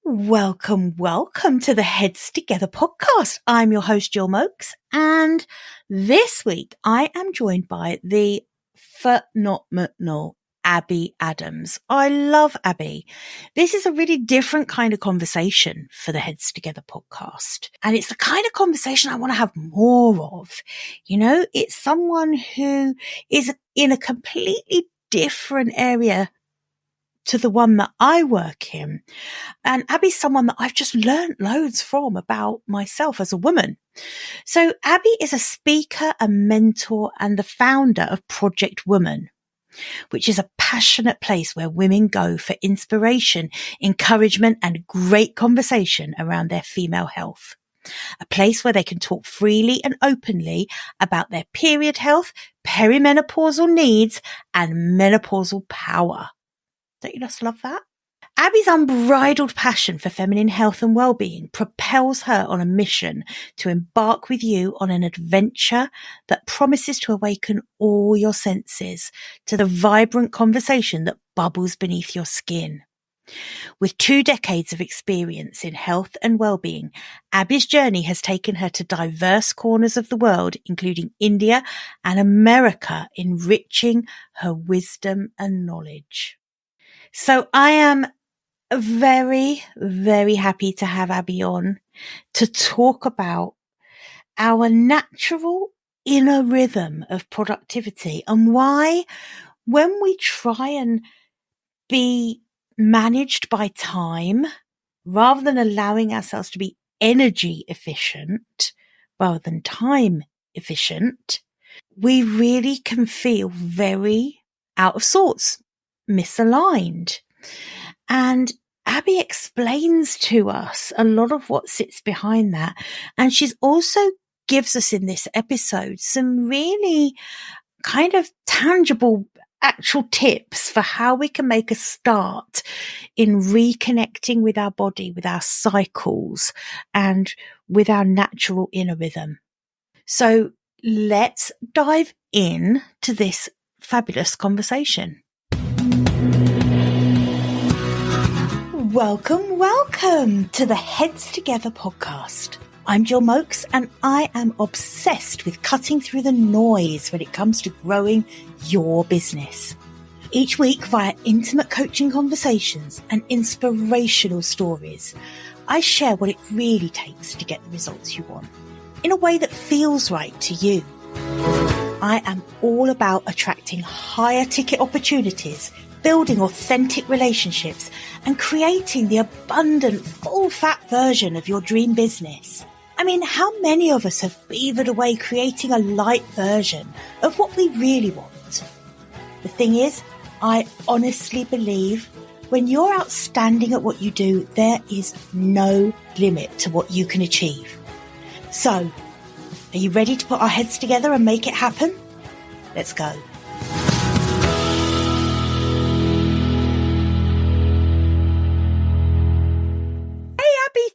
Welcome to the Heads Together podcast. I'm your host, Jill Mokes, and this week I am joined by the phenomenal Abi Adams. I love Abi. This is a really different kind of conversation for the Heads Together podcast, and it's the kind of conversation I want to have more of. You know, it's someone who is in a completely different area to the one that I work in. And Abby's someone that I've just learned loads from about myself as a woman. So Abi is a speaker, a mentor, and the founder of Project Woman, which is a passionate place where women go for inspiration, encouragement, and great conversation around their female health. A place where they can talk freely and openly about their period health, perimenopausal needs, and menopausal power. Don't you just love that? Abby's unbridled passion for feminine health and well-being propels her on a mission to embark with you on an adventure that promises to awaken all your senses to the vibrant conversation that bubbles beneath your skin. With 2 decades of experience in health and well-being, Abby's journey has taken her to diverse corners of the world, including India and America, enriching her wisdom and knowledge. So I am very, very happy to have Abi on to talk about our natural inner rhythm of productivity and why when we try and be managed by time rather than allowing ourselves to be energy efficient rather than time efficient, we really can feel very out of sorts, misaligned. And Abi explains to us a lot of what sits behind that. And she's also gives us in this episode some really kind of tangible actual tips for how we can make a start in reconnecting with our body, with our cycles, and with our natural inner rhythm. So let's dive in to this fabulous conversation. Welcome to the Heads Together podcast. I'm Jill Mokes and I am obsessed with cutting through the noise when it comes to growing your business. Each week via intimate coaching conversations and inspirational stories, I share what it really takes to get the results you want in a way that feels right to you. I am all about attracting higher ticket opportunities, building authentic relationships, and creating the abundant, full-fat version of your dream business. I mean, how many of us have beavered away creating a light version of what we really want? The thing is, I honestly believe when you're outstanding at what you do, there is no limit to what you can achieve. So, are you ready to put our heads together and make it happen? Let's go.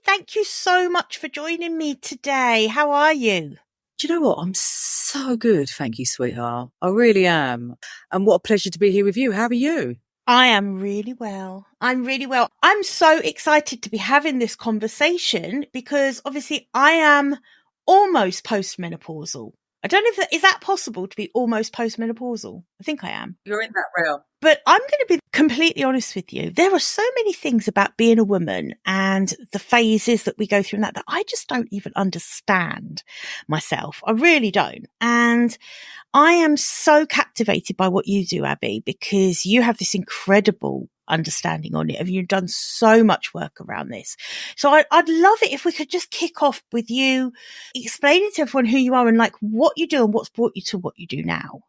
Thank you so much for joining me today. How are you? Do you know what? I'm so good. Thank you, sweetheart. I really am. And what a pleasure to be here with you. How are you? I am really well. I'm so excited to be having this conversation because obviously I am almost postmenopausal. I don't know if is that possible to be almost postmenopausal. I think I am. You're in that realm. But I'm going to be completely honest with you. There are so many things about being a woman and the phases that we go through and that I just don't even understand myself. I really don't. And I am so captivated by what you do, Abi, because you have this incredible understanding on it and you've done so much work around this. So I'd love it if we could just kick off with you explaining to everyone who you are and like what you do and what's brought you to what you do now.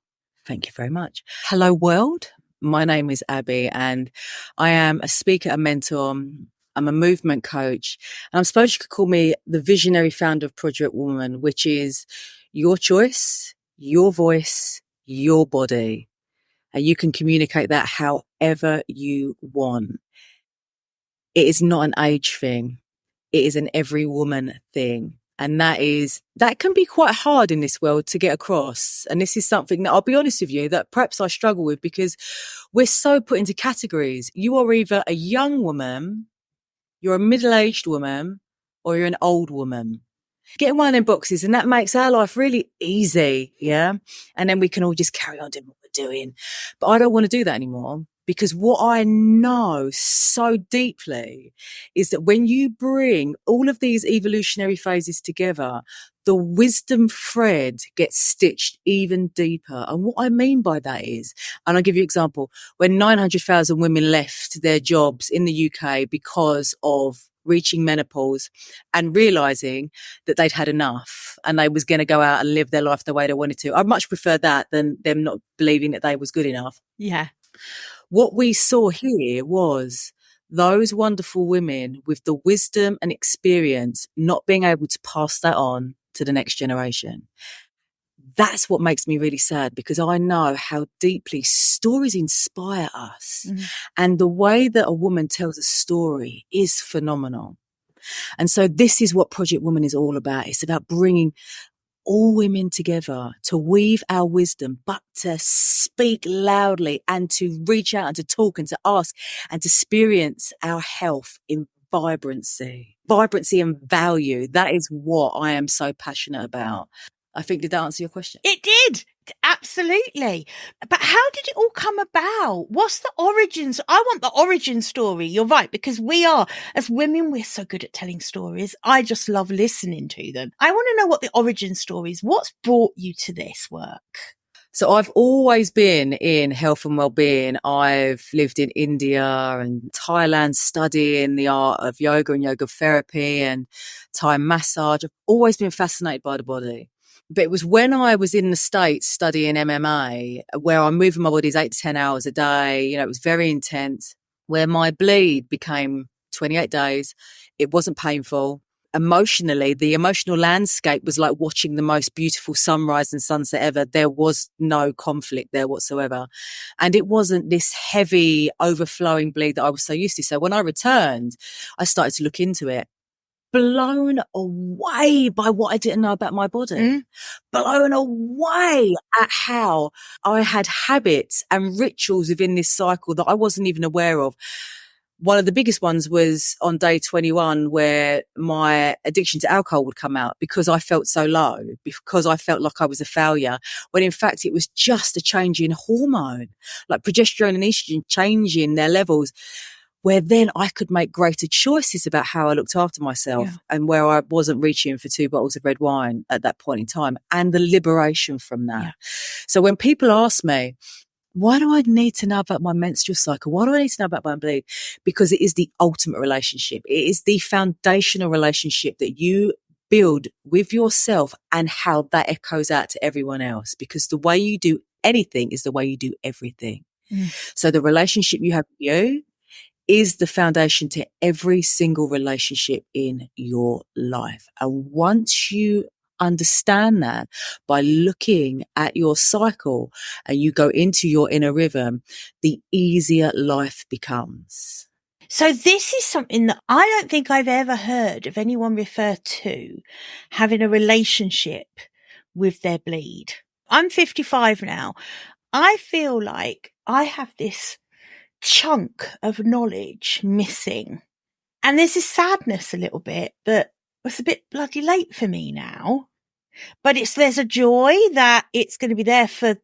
Thank you very much. Hello, world. My name is Abi and I am a speaker and mentor. I'm a movement coach and I suppose you could call me the visionary founder of Project Woman, which is your choice, your voice, your body. And you can communicate that however you want. It is not an age thing. It is an every woman thing. And that can be quite hard in this world to get across. And this is something that I'll be honest with you, that perhaps I struggle with because we're so put into categories. You are either a young woman You're a middle-aged woman or you're an old woman. Get in one of them boxes and that makes our life really easy, yeah? And then we can all just carry on doing what we're doing. But I don't want to do that anymore because what I know so deeply is that when you bring all of these evolutionary phases together, the wisdom thread gets stitched even deeper. And what I mean by that is, and I'll give you an example, when 900,000 women left their jobs in the UK because of reaching menopause and realizing that they'd had enough and they was going to go out and live their life the way they wanted to. I much prefer that than them not believing that they was good enough. Yeah. What we saw here was those wonderful women with the wisdom and experience not being able to pass that on to the next generation. That's what makes me really sad because I know how deeply stories inspire us. Mm-hmm. And the way that a woman tells a story is phenomenal. And so this is what Project Woman is all about. It's about bringing all women together to weave our wisdom, but to speak loudly and to reach out and to talk and to ask and to experience our health in vibrancy and value. That is what I am so passionate about. I think, did that answer your question? It did. Absolutely. But how did it all come about? What's the origins? I want the origin story. You're right, because we are, as women, we're so good at telling stories. I just love listening to them. I want to know what the origin story is. What's brought you to this work? So I've always been in health and well-being. I've lived in India and Thailand studying the art of yoga and yoga therapy and Thai massage. I've always been fascinated by the body. But it was when I was in the States studying MMA, where I'm moving my bodies 8 to 10 hours a day. You know, it was very intense, where my bleed became 28 days. It wasn't painful. Emotionally, the emotional landscape was like watching the most beautiful sunrise and sunset ever. There was no conflict there whatsoever. And it wasn't this heavy, overflowing bleed that I was so used to. So when I returned, I started to look into it. Blown away by what I didn't know about my body. Blown away at how I had habits and rituals within this cycle that I wasn't even aware of. One of the biggest ones was on day 21 where my addiction to alcohol would come out because I felt so low, because I felt like I was a failure, when in fact it was just a change in hormone, like progesterone and estrogen changing their levels, where then I could make greater choices about how I looked after myself and where I wasn't reaching for 2 bottles of red wine at that point in time, and the liberation from that. Yeah. So when people ask me, why do I need to know about my menstrual cycle? Why do I need to know about my bleed? Because it is the ultimate relationship. It is the foundational relationship that you build with yourself and how that echoes out to everyone else. Because the way you do anything is the way you do everything. So the relationship you have with you is the foundation to every single relationship in your life. And once you understand that by looking at your cycle and you go into your inner rhythm, the easier life becomes. So this is something that I don't think I've ever heard of anyone refer to having a relationship with their bleed. I'm 55 now. I feel like I have this chunk of knowledge missing. And there's this sadness a little bit that it's a bit bloody late for me now. But there's a joy that it's going to be there for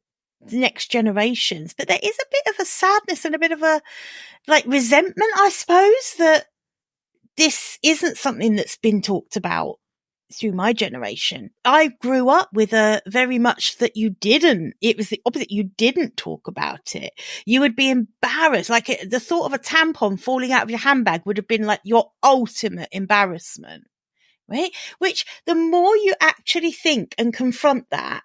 the next generations. But there is a bit of a sadness and a bit of a resentment, I suppose, that this isn't something that's been talked about through my generation. I grew up with a very much that you didn't. It was the opposite. You didn't talk about it. You would be embarrassed. The thought of a tampon falling out of your handbag would have been like your ultimate embarrassment, right? Which the more you actually think and confront that,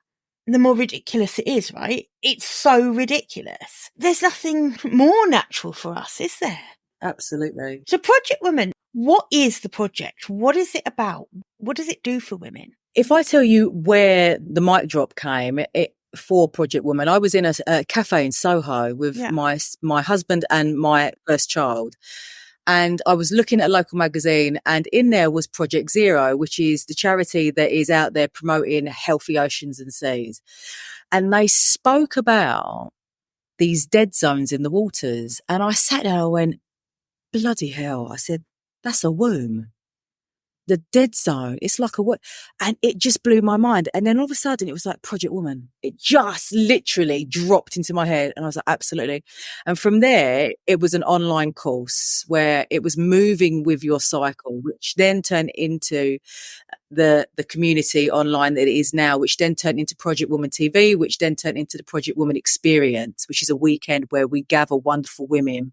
the more ridiculous it is, right? It's so ridiculous. There's nothing more natural for us, is there? Absolutely. So Project Woman, what is the project? What is it about? What does it do for women? If I tell you where the mic drop came for Project Woman, I was in a cafe in Soho with my husband and my first child. And I was looking at a local magazine, and in there was Project Zero, which is the charity that is out there promoting healthy oceans and seas. And they spoke about these dead zones in the waters. And I sat there and went, bloody hell. I said, That's a womb. The dead zone. It's like a what? And it just blew my mind. And then all of a sudden it was like Project Woman. It just literally dropped into my head. And I was like, absolutely. And from there, it was an online course where it was moving with your cycle, which then turned into the community online that it is now, which then turned into Project Woman TV, which then turned into the Project Woman Experience, which is a weekend where we gather wonderful women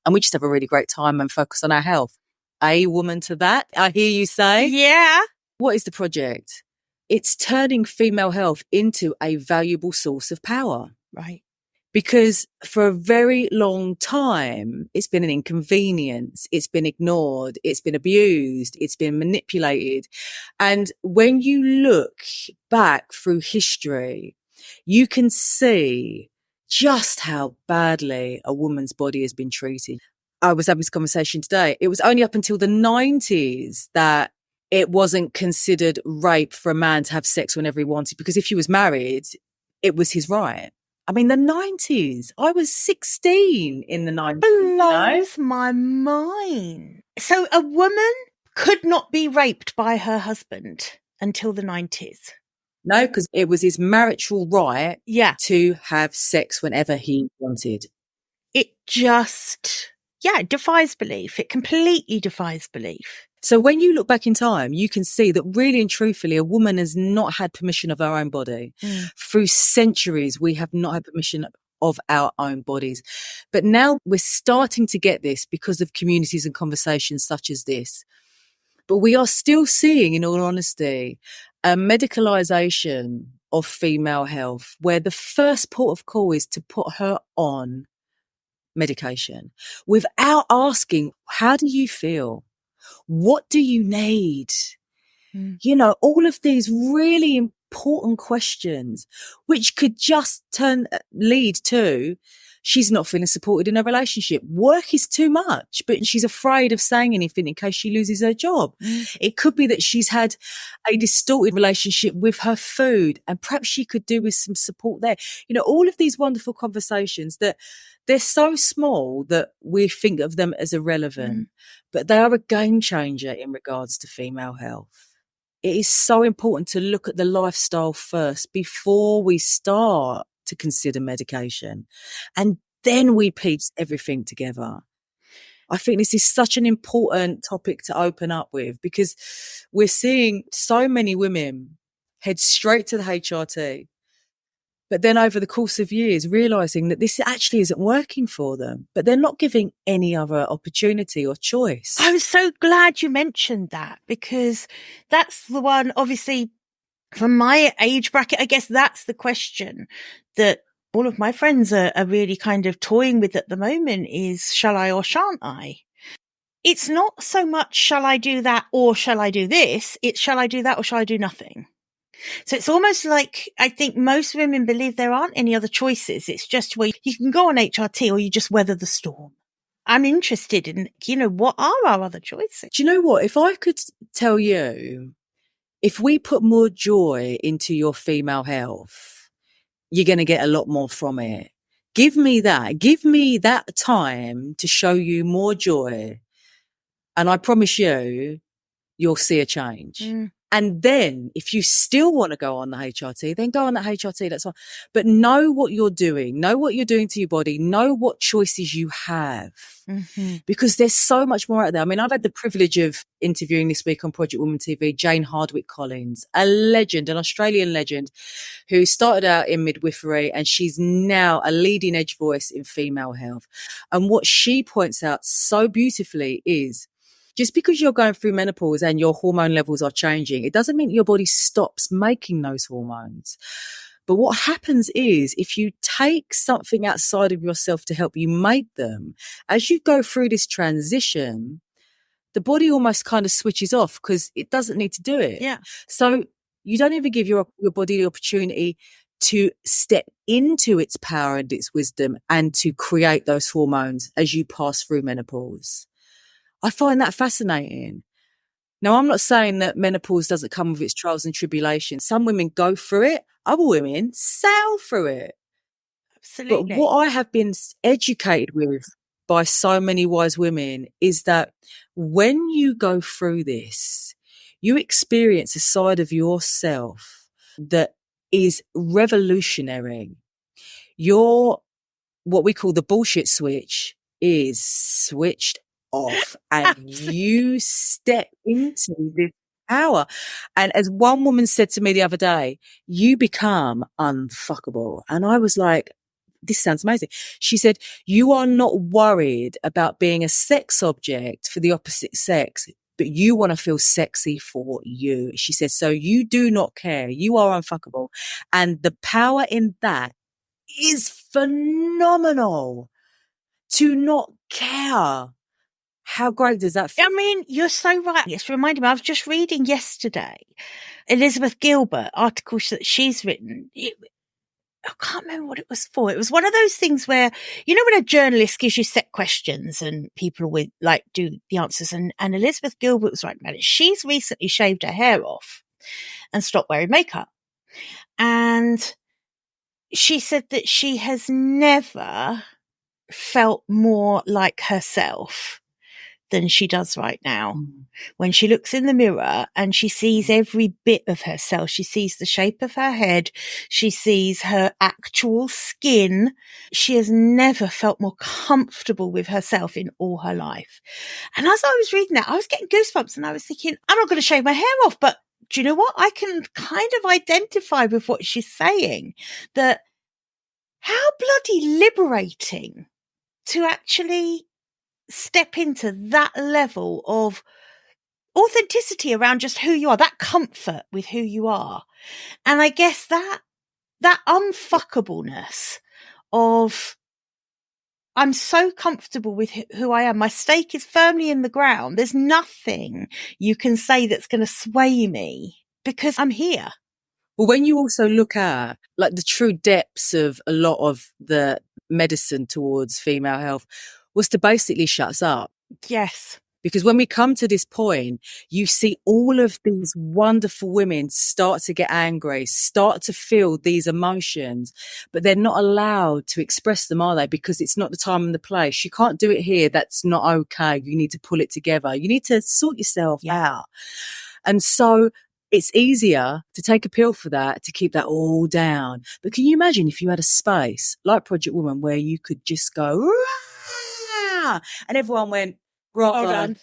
and we just have a really great time and focus on our health. A woman to that, I hear you say. Yeah. What is the project? It's turning female health into a valuable source of power. Right. Because for a very long time, it's been an inconvenience. It's been ignored. It's been abused. It's been manipulated. And when you look back through history, you can see just how badly a woman's body has been treated. I was having this conversation today. It was only up until the 90s that it wasn't considered rape for a man to have sex whenever he wanted, because if he was married, it was his right. I mean, the 90s. I was 16 in the 90s. Blows my mind. So a woman could not be raped by her husband until the 90s. No, because it was his marital right Yeah. to have sex whenever he wanted. It just, it defies belief. It completely defies belief. So when you look back in time, you can see that really and truthfully, a woman has not had permission of her own body. Through centuries, we have not had permission of our own bodies. But now we're starting to get this because of communities and conversations such as this. But we are still seeing, in all honesty, a medicalisation of female health, where the first port of call is to put her on medication without asking, how do you feel? What do you need? You know, all of these really important questions, which could just lead to she's not feeling supported in her relationship. Work is too much, but she's afraid of saying anything in case she loses her job. It could be that she's had a distorted relationship with her food, and perhaps she could do with some support there. You know, all of these wonderful conversations that they're so small that we think of them as irrelevant, but they are a game changer in regards to female health. It is so important to look at the lifestyle first before we start to consider medication, and then we piece everything together. I think this is such an important topic to open up with, because we're seeing so many women head straight to the HRT, but then over the course of years realising that this actually isn't working for them, but they're not giving any other opportunity or choice. I was so glad you mentioned that, because that's the one, obviously, from my age bracket, I guess that's the question that all of my friends are really kind of toying with at the moment is, shall I or shan't I? It's not so much, shall I do that or shall I do this? It's, shall I do that or shall I do nothing? So it's almost like, I think most women believe there aren't any other choices. It's just where you can go on HRT or you just weather the storm. I'm interested in, what are our other choices? Do you know what? If I could tell you, if we put more joy into your female health, you're going to get a lot more from it. Give me that. Give me that time to show you more joy. And I promise you'll see a change. And then if you still want to go on the HRT, then go on the HRT. That's fine. But know what you're doing. Know what you're doing to your body. Know what choices you have. Because there's so much more out there. I mean, I've had the privilege of interviewing this week on Project Woman TV, Jane Hardwick-Collins, a legend, an Australian legend who started out in midwifery, and she's now a leading edge voice in female health. And what she points out so beautifully is, just because you're going through menopause and your hormone levels are changing, it doesn't mean your body stops making those hormones. But what happens is, if you take something outside of yourself to help you make them, as you go through this transition, the body almost kind of switches off because it doesn't need to do it. Yeah. So you don't even give your body the opportunity to step into its power and its wisdom and to create those hormones as you pass through menopause. I find that fascinating. Now, I'm not saying that menopause doesn't come with its trials and tribulations. Some women go through it. Other women sail through it. Absolutely. But what I have been educated with by so many wise women is that when you go through this, you experience a side of yourself that is revolutionary. Your, what we call the bullshit switch, is switched off and you step into this power. And as one woman said to me the other day, you become unfuckable. And I was like, this sounds amazing. She said, you are not worried about being a sex object for the opposite sex, but you want to feel sexy for you. She said, so you do not care. You are unfuckable. And the power in that is phenomenal. To not care. How great does that feel? I mean, you're so right. It's reminding me, I was just reading yesterday, Elizabeth Gilbert articles that she's written. I can't remember what it was for. It was one of those things where, you know, when a journalist gives you set questions and people will like do the answers, and Elizabeth Gilbert was writing about it. She's recently shaved her hair off and stopped wearing makeup. And she said that she has never felt more like herself than she does right now. When she looks in the mirror and she sees every bit of herself, she sees the shape of her head, she sees her actual skin. She has never felt more comfortable with herself in all her life. And as I was reading that, I was getting goosebumps and I was thinking, I'm not going to shave my hair off, but do you know what? I can kind of identify with what she's saying, that how bloody liberating to actually step into that level of authenticity around just who you are, that comfort with who you are. And I guess that unfuckableness of, I'm so comfortable with who I am. My stake is firmly in the ground. There's nothing you can say that's going to sway me because I'm here. Well, when you also look at like the true depths of a lot of the medicine towards female health was to basically shut us up. Yes. Because when we come to this point, you see all of these wonderful women start to get angry, start to feel these emotions, but they're not allowed to express them, are they? Because it's not the time and the place. You can't do it here. That's not okay. You need to pull it together. You need to sort yourself out. And so it's easier to take a pill for that, to keep that all down. But can you imagine if you had a space like Project Woman where you could just go, "Rah!" and everyone went, bravo. Well done.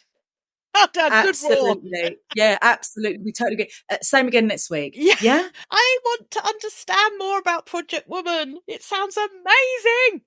Absolutely. Yeah, absolutely. We totally get same again next week. Yeah. I want to understand more about Project Woman. It sounds amazing.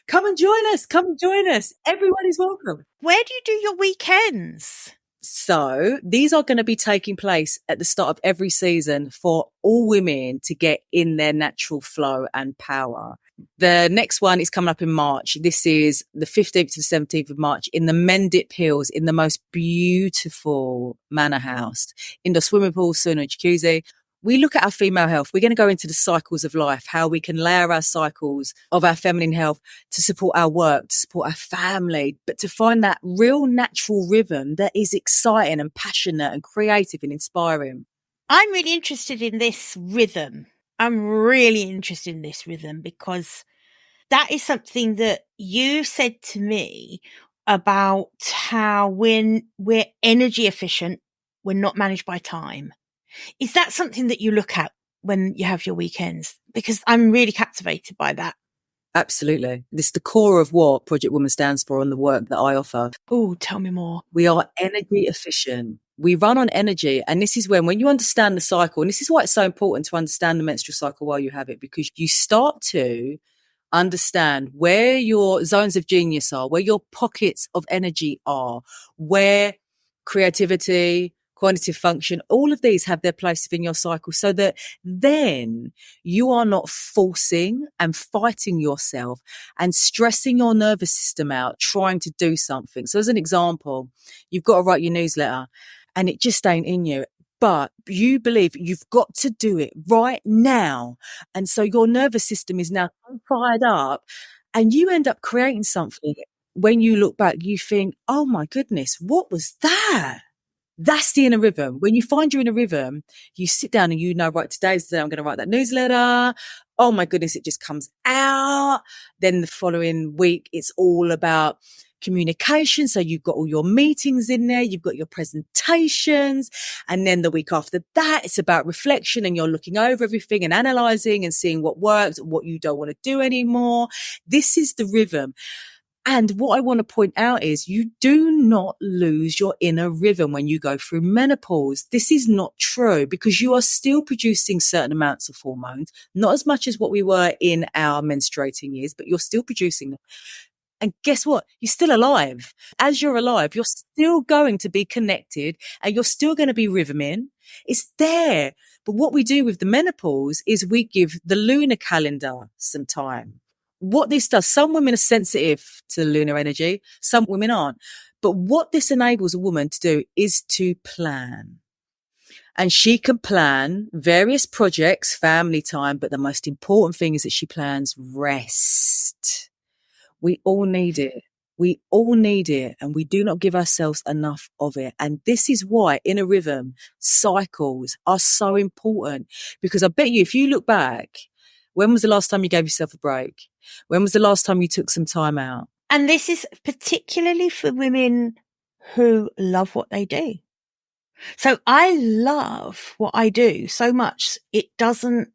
Come and join us. Come and join us. Everyone is welcome. Where do you do your weekends? So these are going to be taking place at the start of every season for all women to get in their natural flow and power. The next one is coming up in March. This is the 15th to the 17th of March in the Mendip Hills in the most beautiful manor house. Indoor swimming pool, sauna and jacuzzi. We look at our female health. We're going to go into the cycles of life, how we can layer our cycles of our feminine health to support our work, to support our family, but to find that real natural rhythm that is exciting and passionate and creative and inspiring. I'm really interested in this rhythm. I'm really interested in this rhythm because that is something that you said to me about how when we're energy efficient, we're not managed by time. Is that something that you look at when you have your weekends? Because I'm really captivated by that. Absolutely. This is the core of what Project Woman stands for and the work that I offer. Oh, tell me more. We are energy efficient. We run on energy. And this is when you understand the cycle, and this is why it's so important to understand the menstrual cycle while you have it, because you start to understand where your zones of genius are, where your pockets of energy are, where creativity, cognitive function, all of these have their place within your cycle, so that then you are not forcing and fighting yourself and stressing your nervous system out trying to do something. So as an example, you've got to write your newsletter and it just ain't in you, but you believe you've got to do it right now. And so your nervous system is now fired up and you end up creating something. When you look back, you think, oh my goodness, what was that? That's the inner rhythm. When you find your inner rhythm, you sit down and you know, right, today's the day I'm going to write that newsletter. Oh my goodness, it just comes out. Then the following week, it's all about communication. So you've got all your meetings in there, you've got your presentations. And then the week after that, it's about reflection and you're looking over everything and analyzing and seeing what works and what you don't want to do anymore. This is the rhythm. And what I want to point out is you do not lose your inner rhythm when you go through menopause. This is not true because you are still producing certain amounts of hormones, not as much as what we were in our menstruating years, but you're still producing them. And guess what? You're still alive. As you're alive, you're still going to be connected and you're still going to be rhythming. It's there. But what we do with the menopause is we give the lunar calendar some time. What this does, some women are sensitive to lunar energy, some women aren't. But what this enables a woman to do is to plan. And she can plan various projects, family time, but the most important thing is that she plans rest. We all need it. We all need it. And we do not give ourselves enough of it. And this is why inner rhythm cycles are so important. Because I bet you, if you look back, when was the last time you gave yourself a break? When was the last time you took some time out? And this is particularly for women who love what they do. So I love what I do so much. It doesn't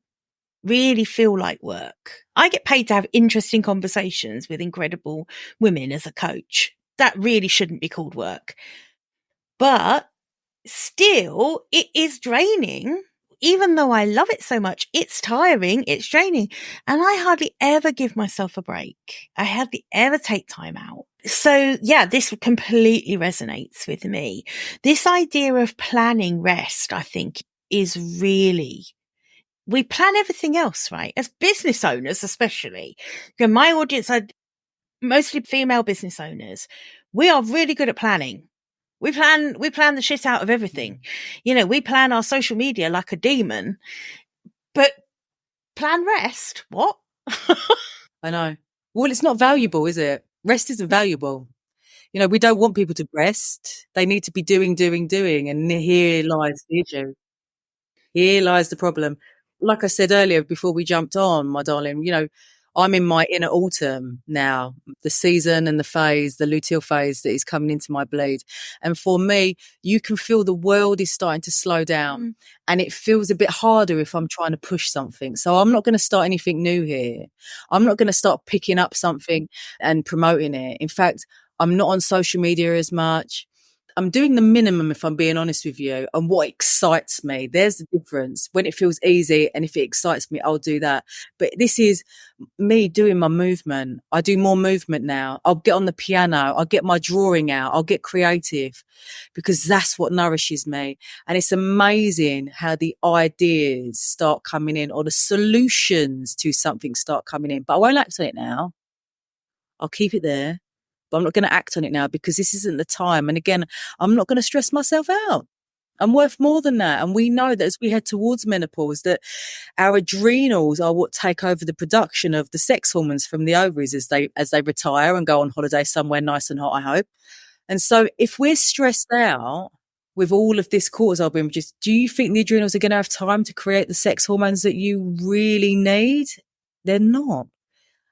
really feel like work. I get paid to have interesting conversations with incredible women as a coach. That really shouldn't be called work. But still, it is draining. Even though I love it so much, it's tiring, it's draining. And I hardly ever give myself a break. I hardly ever take time out. So yeah, this completely resonates with me. This idea of planning rest, I think, is really, we plan everything else, right? As business owners, especially. My audience are mostly female business owners. We are really good at planning. We plan the shit out of everything. You know, we plan our social media like a demon, but plan rest. What? I know. Well, it's not valuable, is it? Rest isn't valuable. You know, we don't want people to rest. They need to be doing. And here lies the issue. Here lies the problem. Like I said earlier, before we jumped on, my darling, you know, I'm in my inner autumn now, the season and the phase, the luteal phase that is coming into my bleed. And for me, you can feel the world is starting to slow down and it feels a bit harder if I'm trying to push something. So I'm not going to start anything new here. I'm not going to start picking up something and promoting it. In fact, I'm not on social media as much. I'm doing the minimum, if I'm being honest with you, and what excites me. There's the difference. When it feels easy and if it excites me, I'll do that. But this is me doing my movement. I do more movement now. I'll get on the piano. I'll get my drawing out. I'll get creative because that's what nourishes me. And it's amazing how the ideas start coming in or the solutions to something start coming in. But I won't act on it now. I'll keep it there. But I'm not going to act on it now because this isn't the time. And again, I'm not going to stress myself out. I'm worth more than that. And we know that as we head towards menopause, that our adrenals are what take over the production of the sex hormones from the ovaries as they retire and go on holiday somewhere nice and hot, I hope. And so if we're stressed out with all of this cortisol being produced, do you think the adrenals are going to have time to create the sex hormones that you really need? They're not.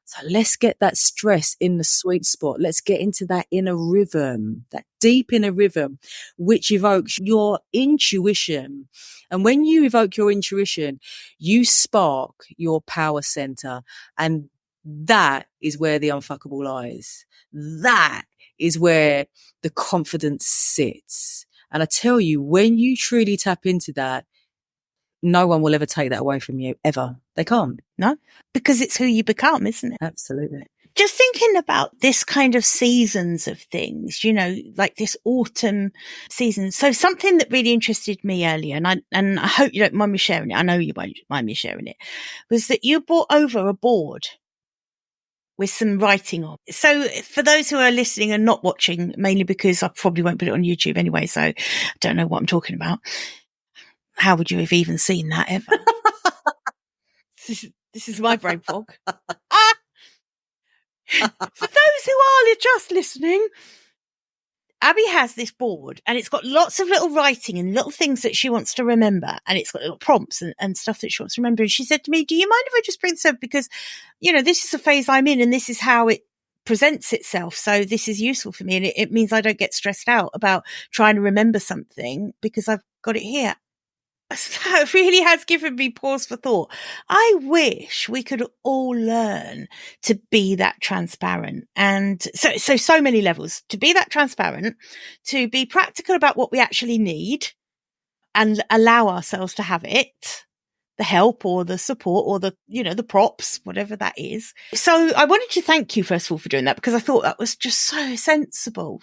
So let's get that stress in the sweet spot. Let's get into that inner rhythm, that deep inner rhythm, which evokes your intuition. And when you evoke your intuition, you spark your power center. And that is where the unfuckable lies. That is where the confidence sits. And I tell you, when you truly tap into that, no one will ever take that away from you, ever. They can't. No, because it's who you become, isn't it? Absolutely. Just thinking about this kind of seasons of things, you know, like this autumn season. So something that really interested me earlier, and I hope you don't mind me sharing it. I know you won't mind me sharing it, was that you brought over a board with some writing on. So for those who are listening and not watching, mainly because I probably won't put it on YouTube anyway, so I don't know what I'm talking about. How would you have even seen that ever? This is my brain fog. For those who are just listening, Abby has this board and it's got lots of little writing and little things that she wants to remember. And it's got little prompts and stuff that she wants to remember. And she said to me, do you mind if I just bring this up? Because, this is a phase I'm in and this is how it presents itself. So this is useful for me. And it means I don't get stressed out about trying to remember something because I've got it here. That really has given me pause for thought. I wish we could all learn to be that transparent. And so many levels, to be that transparent, to be practical about what we actually need and allow ourselves to have it, the help or the support or the props, whatever that is. So I wanted to thank you, first of all, for doing that, because I thought that was just so sensible.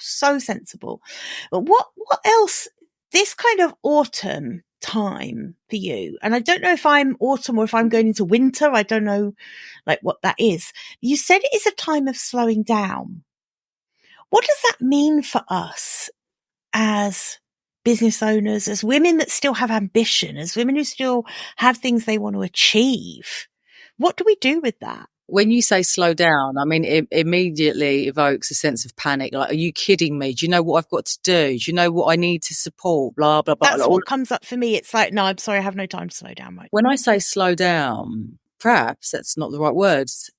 But what else, this kind of autumn time for you, and I don't know if I'm autumn or if I'm going into winter, I don't know what that is. You said it is a time of slowing down. What does that mean for us as business owners, as women that still have ambition, as women who still have things they want to achieve? What do we do with that? When you say slow down, I mean, it immediately evokes a sense of panic. Like, are you kidding me? Do you know what I've got to do? Do you know what I need to support? Blah, blah, blah. That's what comes up for me. It's like, no, I'm sorry, I have no time to slow down. Right? When I say slow down, perhaps that's not the right words.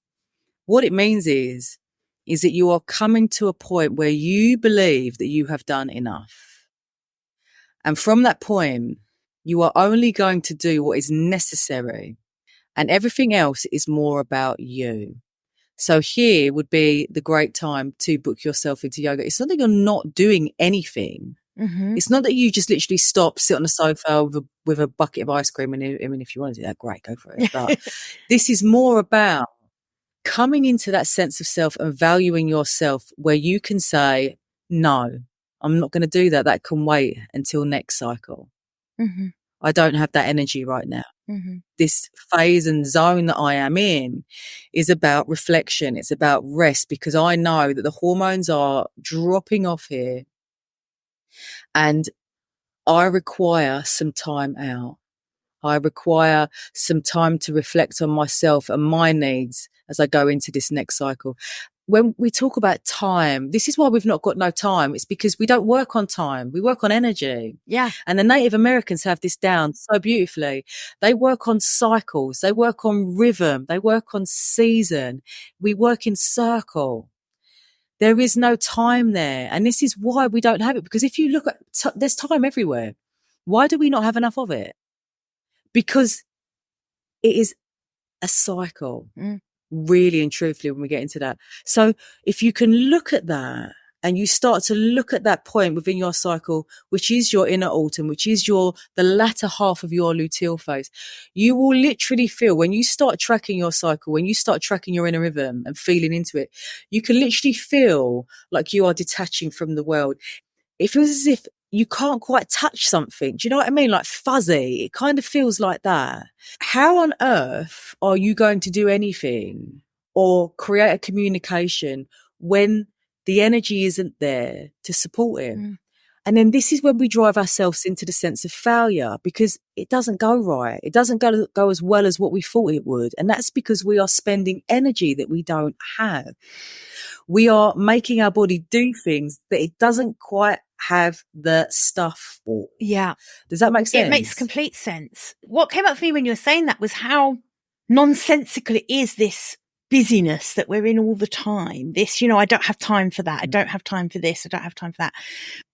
What it means is that you are coming to a point where you believe that you have done enough. And from that point, you are only going to do what is necessary. And everything else is more about you. So here would be the great time to book yourself into yoga. It's not that you're not doing anything. Mm-hmm. It's not that you just literally stop, sit on the sofa with a bucket of ice cream. And I mean, if you want to do that, great, go for it. But this is more about coming into that sense of self and valuing yourself, where you can say, no, I'm not going to do that. That can wait until next cycle. Mm-hmm. I don't have that energy right now. Mm-hmm. This phase and zone that I am in is about reflection. It's about rest, because I know that the hormones are dropping off here and I require some time out. I require some time to reflect on myself and my needs as I go into this next cycle. When we talk about time, this is why we've not got no time. It's because we don't work on time. We work on energy. Yeah. And the Native Americans have this down so beautifully. They work on cycles. They work on rhythm. They work on season. We work in circle. There is no time there. And this is why we don't have it. Because if you look at, there's time everywhere. Why do we not have enough of it? Because it is a cycle. Really and truthfully, when we get into that. So if you can look at that and you start to look at that point within your cycle, which is your inner autumn, which is the latter half of your luteal phase, you will literally feel, when you start tracking your cycle, when you start tracking your inner rhythm and feeling into it, you can literally feel like you are detaching from the world. It feels as if you can't quite touch something. Do you know what I mean? Like fuzzy. It kind of feels like that. How on earth are you going to do anything or create a communication when the energy isn't there to support it? And then this is when we drive ourselves into the sense of failure, because it doesn't go right. It doesn't go as well as what we thought it would. And that's because we are spending energy that we don't have. We are making our body do things that it doesn't quite have the stuff for. Yeah. Does that make sense? It makes complete sense. What came up for me when you were saying that was how nonsensical it is, this busyness that we're in all the time. This, I don't have time for that. I don't have time for this. I don't have time for that.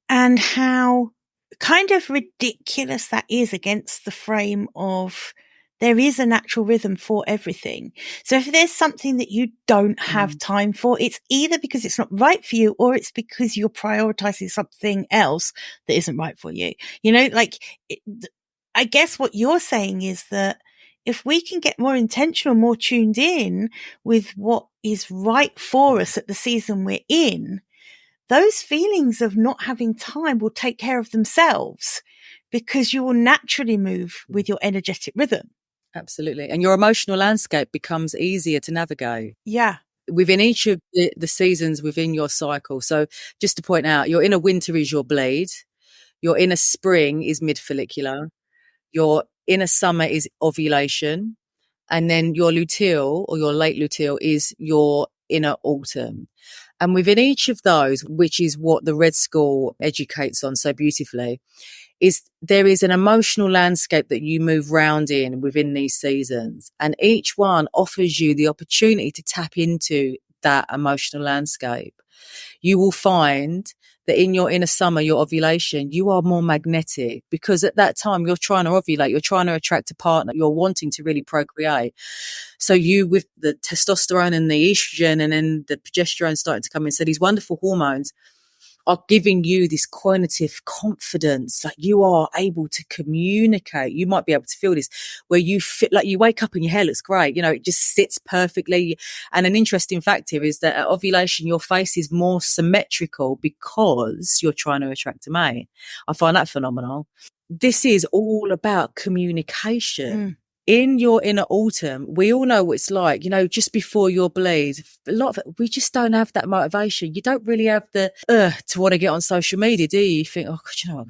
And how kind of ridiculous that is against the frame of there is a natural rhythm for everything. So if there's something that you don't have time for, it's either because it's not right for you or it's because you're prioritizing something else that isn't right for you. I guess what you're saying is that if we can get more intentional, more tuned in with what is right for us at the season we're in, those feelings of not having time will take care of themselves, because you will naturally move with your energetic rhythm. Absolutely. And your emotional landscape becomes easier to navigate. Yeah. Within each of the seasons within your cycle. So just to point out, your inner winter is your bleed. Your inner spring is mid-follicular. Your inner summer is ovulation. And then your luteal or your late luteal is your inner autumn. And within each of those, which is what the Red School educates on so beautifully, is there is an emotional landscape that you move round in within these seasons. And each one offers you the opportunity to tap into that emotional landscape. You will find that in your inner summer, your ovulation, you are more magnetic because at that time you're trying to ovulate, you're trying to attract a partner, you're wanting to really procreate. So you, with the testosterone and the estrogen and then the progesterone starting to come in, so these wonderful hormones are giving you this cognitive confidence, like you are able to communicate. You might be able to feel this where you feel like you wake up and your hair looks great. You know, it just sits perfectly. And an interesting fact here is that at ovulation, your face is more symmetrical because you're trying to attract a mate. I find that phenomenal. This is all about communication. In your inner autumn, we all know what it's like, you know, just before your bleed, a lot of it, we just don't have that motivation. You don't really have the to want to get on social media, do you? You think, oh, God, you know what?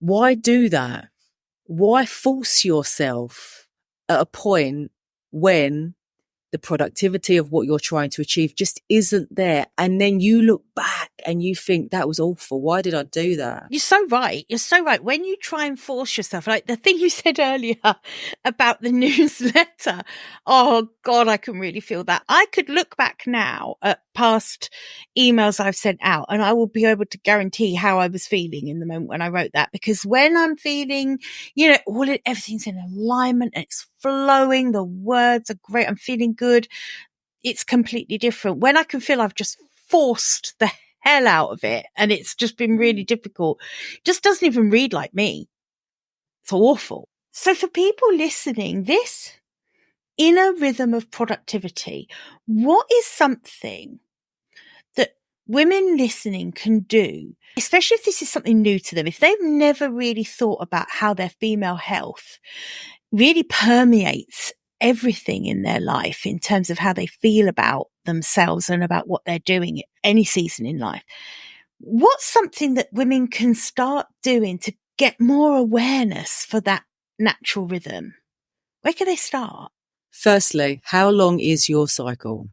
Why do that? Why force yourself at a point when the productivity of what you're trying to achieve just isn't there? And then you look back and you think, that was awful. Why did I do that? You're so right. You're so right. When you try and force yourself, like the thing you said earlier about the newsletter, oh God, I can really feel that. I could look back now at past emails I've sent out and I will be able to guarantee how I was feeling in the moment when I wrote that. Because when I'm feeling, you know, everything's in alignment and it's flowing, the words are great, I'm feeling good, it's completely different. When I can feel I've just forced the hell out of it and it's just been really difficult, it just doesn't even read like me. It's awful. So for people listening, this inner rhythm of productivity, what is something that women listening can do, especially if this is something new to them, if they've never really thought about how their female health really permeates everything in their life in terms of how they feel about themselves and about what they're doing at any season in life? What's something that women can start doing to get more awareness for that natural rhythm? Where can they start? Firstly, how long is your cycle?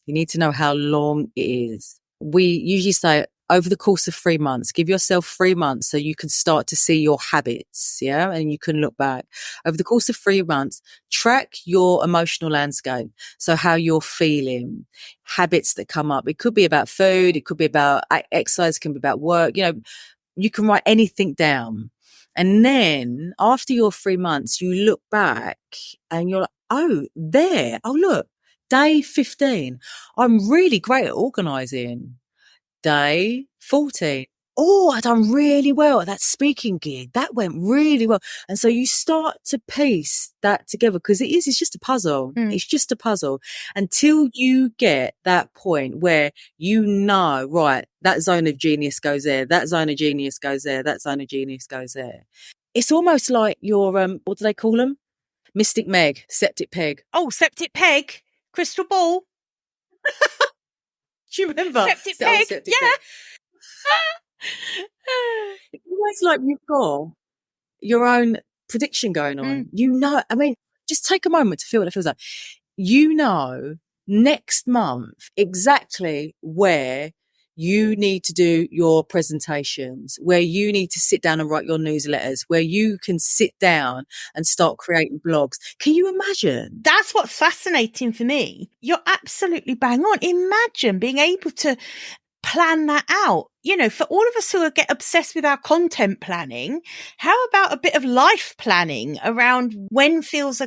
You need to know how long it is. We usually say over the course of 3 months, give yourself 3 months so you can start to see your habits. Yeah. And you can look back over the course of 3 months, track your emotional landscape. So how you're feeling, habits that come up. It could be about food. It could be about exercise. It can be about work. You know, you can write anything down. And then after your 3 months, you look back and you're like, oh, there. Oh, look, day 15. I'm really great at organising. Day 14. Oh, I done really well at that speaking gig. That went really well. And so you start to piece that together because it's just a puzzle. It's just a puzzle until you get that point where you know, right, that zone of genius goes there. That zone of genius goes there. That zone of genius goes there. It's almost like your, what do they call them? Mystic Meg, septic peg. Oh, septic peg, crystal ball. Do you remember? Septic peg, septic yeah. peg. It's almost like you've got your own prediction going on. You know, I mean, just take a moment to feel what it feels like. You know, next month exactly where you need to do your presentations, where you need to sit down and write your newsletters, where you can sit down and start creating blogs. Can you imagine? That's what's fascinating for me. You're absolutely bang on. Imagine being able to plan that out. You know, for all of us who get obsessed with our content planning, how about a bit of life planning around when things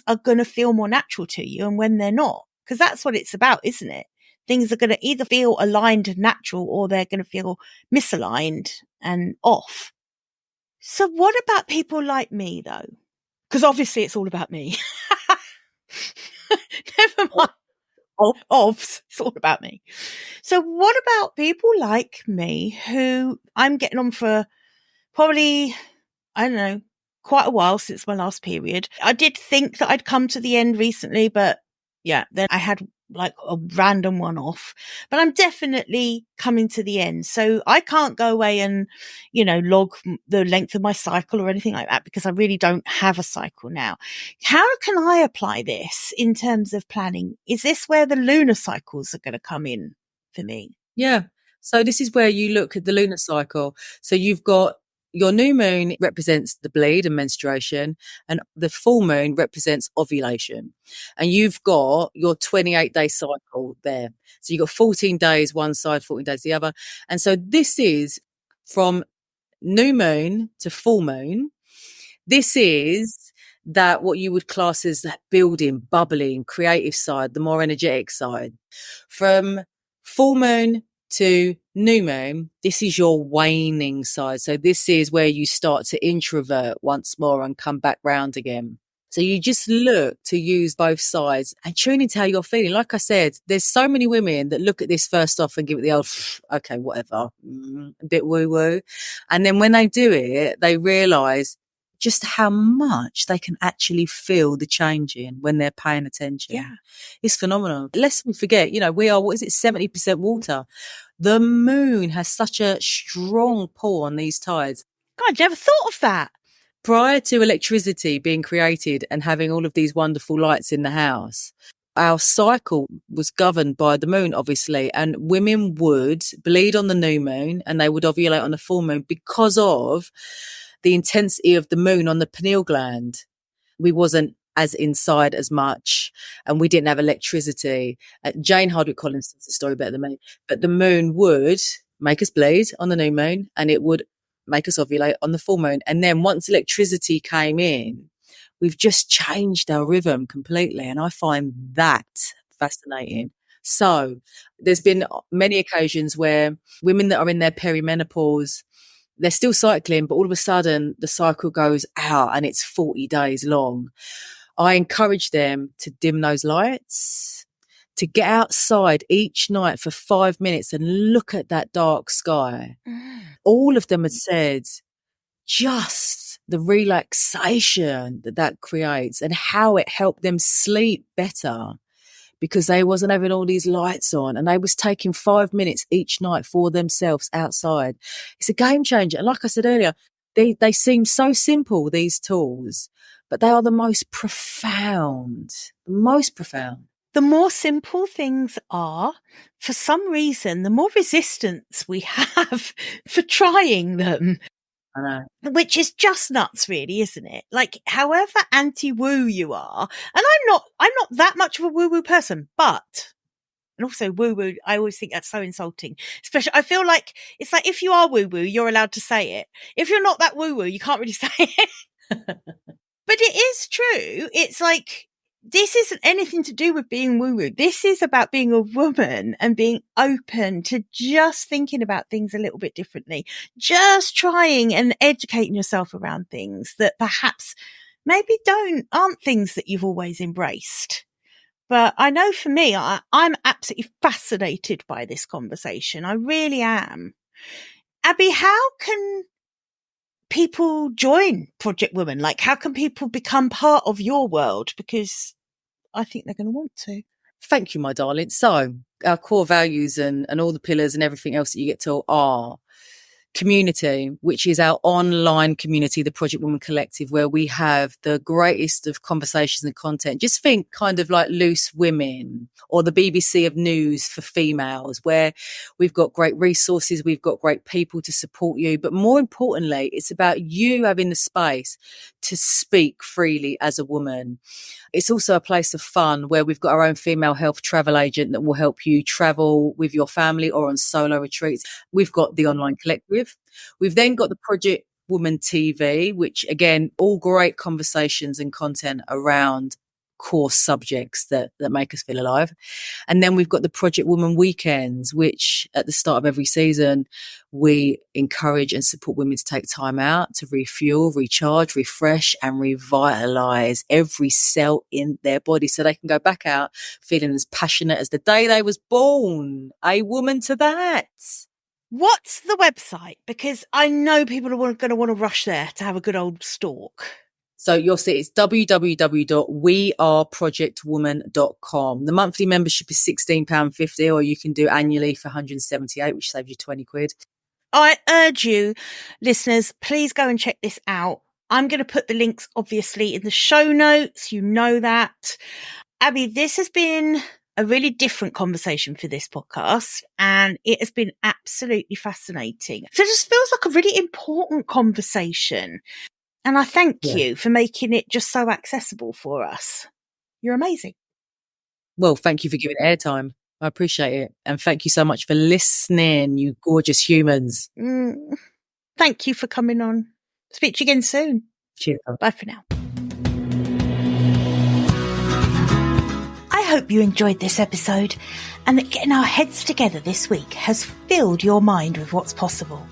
are going to feel more natural to you and when they're not? Because that's what it's about, isn't it? Things are going to either feel aligned and natural or they're going to feel misaligned and off. So what about people like me, though? Because obviously it's all about me. Never mind. It's all about me. So what about people like me who I'm getting on for probably, I don't know, quite a while since my last period. I did think that I'd come to the end recently, but yeah, then I had like a random one off, but I'm definitely coming to the end. So I can't go away and, log the length of my cycle or anything like that because I really don't have a cycle now. How can I apply this in terms of planning? Is this where the lunar cycles are going to come in for me? Yeah. So this is where you look at the lunar cycle. So you've got your new moon represents the bleed and menstruation, and the full moon represents ovulation. And you've got your 28-day cycle there. So you've got 14 days one side, 14 days the other. And so this is from new moon to full moon. This is that what you would class as that building, bubbling, creative side, the more energetic side. From full moon to new moon, this is your waning side. So this is where you start to introvert once more and come back round again. So you just look to use both sides and tune into how you're feeling. Like I said, there's so many women that look at this first off and give it the old, okay, whatever, a bit woo-woo. And then when they do it, they realise just how much they can actually feel the change in when they're paying attention. Yeah. It's phenomenal. Lest we forget, we are, 70% water. The moon has such a strong pull on these tides. God, I never thought of that. Prior to electricity being created and having all of these wonderful lights in the house, our cycle was governed by the moon, obviously, and women would bleed on the new moon and they would ovulate on the full moon because of the intensity of the moon on the pineal gland. We wasn't as inside as much and we didn't have electricity. Jane Hardwick Collins says the story better than me, but the moon would make us bleed on the new moon and it would make us ovulate on the full moon. And then once electricity came in, we've just changed our rhythm completely. And I find that fascinating. So there's been many occasions where women that are in their perimenopause, they're still cycling, but all of a sudden the cycle goes out and it's 40 days long. I encourage them to dim those lights, to get outside each night for 5 minutes and look at that dark sky. All of them had said just the relaxation that creates and how it helped them sleep better because they wasn't having all these lights on and they was taking 5 minutes each night for themselves outside. It's a game changer. And like I said earlier, they seem so simple, these tools, but they are the most profound. The more simple things are, for some reason, the more resistance we have for trying them. I know. Which is just nuts, really, isn't it? Like, however anti-woo you are, and I'm not that much of a woo-woo person, but, and also woo-woo, I always think that's so insulting. Especially, I feel like, it's like if you are woo-woo, you're allowed to say it. If you're not that woo-woo, you can't really say it. But it is true. It's like, this isn't anything to do with being woo-woo. This is about being a woman and being open to just thinking about things a little bit differently, just trying and educating yourself around things that perhaps maybe aren't things that you've always embraced. But I know for me, I'm absolutely fascinated by this conversation. I really am. Abi, how can people join Project Woman? Like, how can people become part of your world? Because I think they're going to want to. Thank you, my darling. So our core values and all the pillars and everything else that you get to are community, which is our online community, the Project Woman Collective, where we have the greatest of conversations and content. Just think kind of like Loose Women or the BBC of News for females, where we've got great resources, we've got great people to support you. But more importantly, it's about you having the space to speak freely as a woman. It's also a place of fun where we've got our own female health travel agent that will help you travel with your family or on solo retreats. We've got the online collective. We've then got the Project Woman TV, which again, all great conversations and content around core subjects that make us feel alive. And then we've got the Project Woman weekends, which at the start of every season, we encourage and support women to take time out to refuel, recharge, refresh and revitalize every cell in their body so they can go back out feeling as passionate as the day they was born. A woman to that. What's the website? Because I know people are going to want to rush there to have a good old stalk. So you'll see it's www.weareprojectwoman.com. The monthly membership is £16.50, or you can do annually for £178, which saves you 20 quid. I urge you, listeners, please go and check this out. I'm going to put the links, obviously, in the show notes. You know that. Abi, this has been a really different conversation for this podcast, and it has been absolutely fascinating. So it just feels like a really important conversation. And I thank you for making it just so accessible for us. You're amazing. Well, thank you for giving it airtime. I appreciate it. And thank you so much for listening, you gorgeous humans. Thank you for coming on. Speak to you again soon. Cheers. Bye for now. I hope you enjoyed this episode and that getting our heads together this week has filled your mind with what's possible.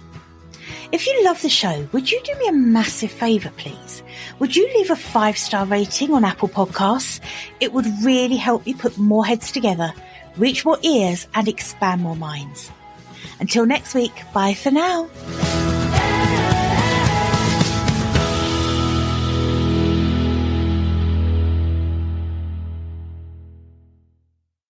If you love the show, would you do me a massive favour, please? Would you leave a 5-star rating on Apple Podcasts? It would really help me put more heads together, reach more ears and expand more minds. Until next week, bye for now.